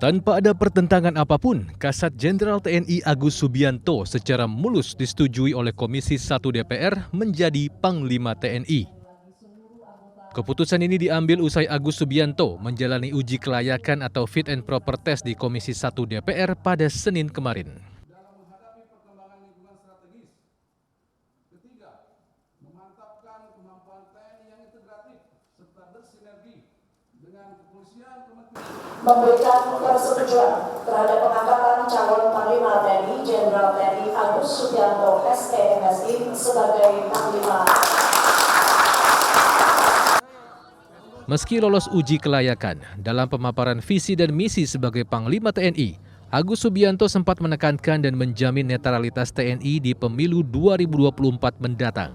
Tanpa ada pertentangan apapun, Kasat Jenderal TNI Agus Subianto secara mulus disetujui oleh Komisi 1 DPR menjadi Panglima TNI. Keputusan ini diambil usai Agus Subianto menjalani uji kelayakan atau fit and proper test di Komisi 1 DPR pada Senin kemarin. Dalam menghadapi perkembangan lingkungan strategis. Ketiga, memantapkan kemampuan TNI yang integratif serta bersinergi dengan kepolisian, memberikan persetujuan terhadap pengangkatan calon Panglima TNI Jenderal TNI Agus Subianto STMSI sebagai Panglima. Meski lolos uji kelayakan, dalam pemaparan visi dan misi sebagai Panglima TNI, Agus Subianto sempat menekankan dan menjamin netralitas TNI di pemilu 2024 mendatang.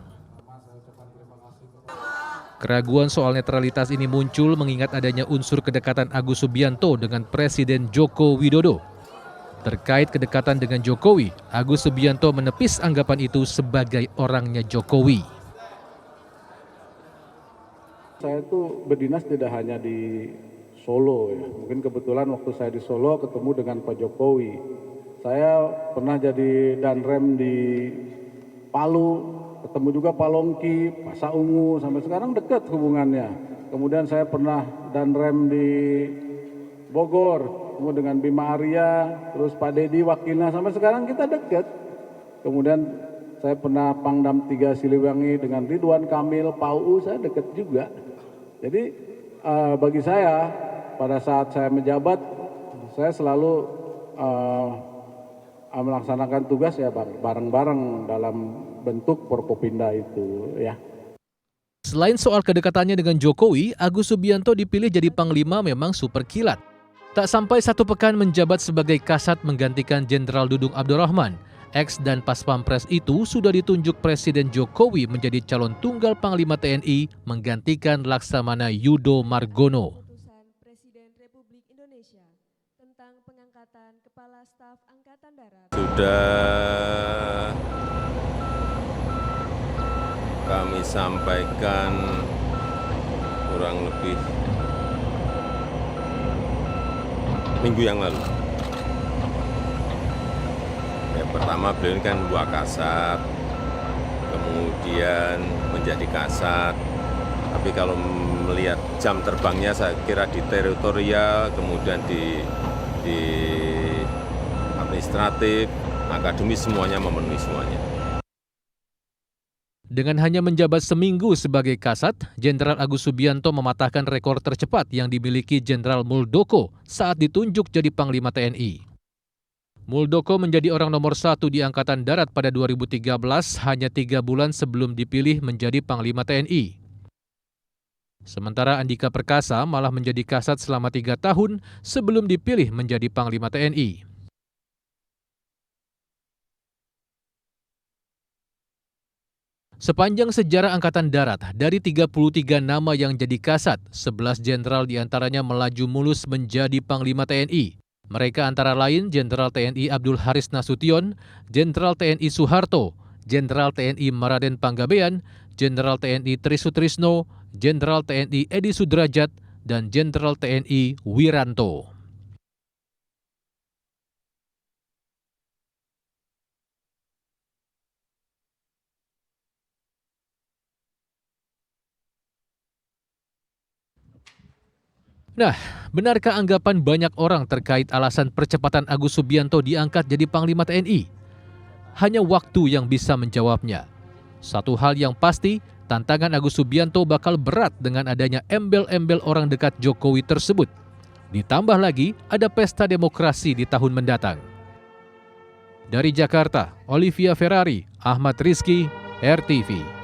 Keraguan soal netralitas ini muncul mengingat adanya unsur kedekatan Agus Subianto dengan Presiden Joko Widodo. Terkait kedekatan dengan Jokowi, Agus Subianto menepis anggapan itu sebagai orangnya Jokowi. Saya itu berdinas tidak hanya di Solo ya. Mungkin kebetulan waktu saya di Solo ketemu dengan Pak Jokowi. Saya pernah jadi danrem di Palu, ketemu juga Pak Longki, Pak Saungu, sampai sekarang dekat hubungannya. Kemudian saya pernah danrem di Bogor, ketemu dengan Bima Arya, terus Pak Dedi wakilnya, sampai sekarang kita dekat. Kemudian saya pernah Pangdam 3 Siliwangi dengan Ridwan Kamil, Pak UU, saya dekat juga. Jadi bagi saya pada saat saya menjabat, saya selalu melaksanakan tugas ya bareng-bareng dalam bentuk Forkopimda itu ya. Selain soal kedekatannya dengan Jokowi, Agus Subianto dipilih jadi Panglima memang super kilat. Tak sampai 1 pekan menjabat sebagai Kasat menggantikan Jenderal Dudung Abdurrahman, ex dan Paspampres itu sudah ditunjuk Presiden Jokowi menjadi calon tunggal Panglima TNI menggantikan Laksamana Yudo Margono. Keputusan Presiden Republik Indonesia tentang pengangkatan Kepala Staf Angkatan Darat sudah kami sampaikan kurang lebih minggu yang lalu. Pertama beliau ini kan Wakasat, kemudian menjadi Kasat. Tapi kalau melihat jam terbangnya saya kira di teritorial, kemudian di administratif, akademis semuanya memenuhi semuanya. Dengan hanya menjabat seminggu sebagai Kasat, Jenderal Agus Subianto mematahkan rekor tercepat yang dimiliki Jenderal Muldoko saat ditunjuk jadi Panglima TNI. Muldoko menjadi orang nomor 1 di Angkatan Darat pada 2013, hanya 3 bulan sebelum dipilih menjadi Panglima TNI. Sementara Andika Perkasa malah menjadi Kasat selama 3 tahun sebelum dipilih menjadi Panglima TNI. Sepanjang sejarah Angkatan Darat, dari 33 nama yang jadi Kasat, 11 jenderal diantaranya melaju mulus menjadi Panglima TNI. Mereka antara lain Jenderal TNI Abdul Haris Nasution, Jenderal TNI Soeharto, Jenderal TNI Maraden Panggabean, Jenderal TNI Tri Sutrisno, Jenderal TNI Edi Sudrajat, dan Jenderal TNI Wiranto. Nah, benarkah anggapan banyak orang terkait alasan percepatan Agus Subianto diangkat jadi Panglima TNI? Hanya waktu yang bisa menjawabnya. Satu hal yang pasti, tantangan Agus Subianto bakal berat dengan adanya embel-embel orang dekat Jokowi tersebut. Ditambah lagi, ada pesta demokrasi di tahun mendatang. Dari Jakarta, Olivia Ferrari, Ahmad Rizky, RTV.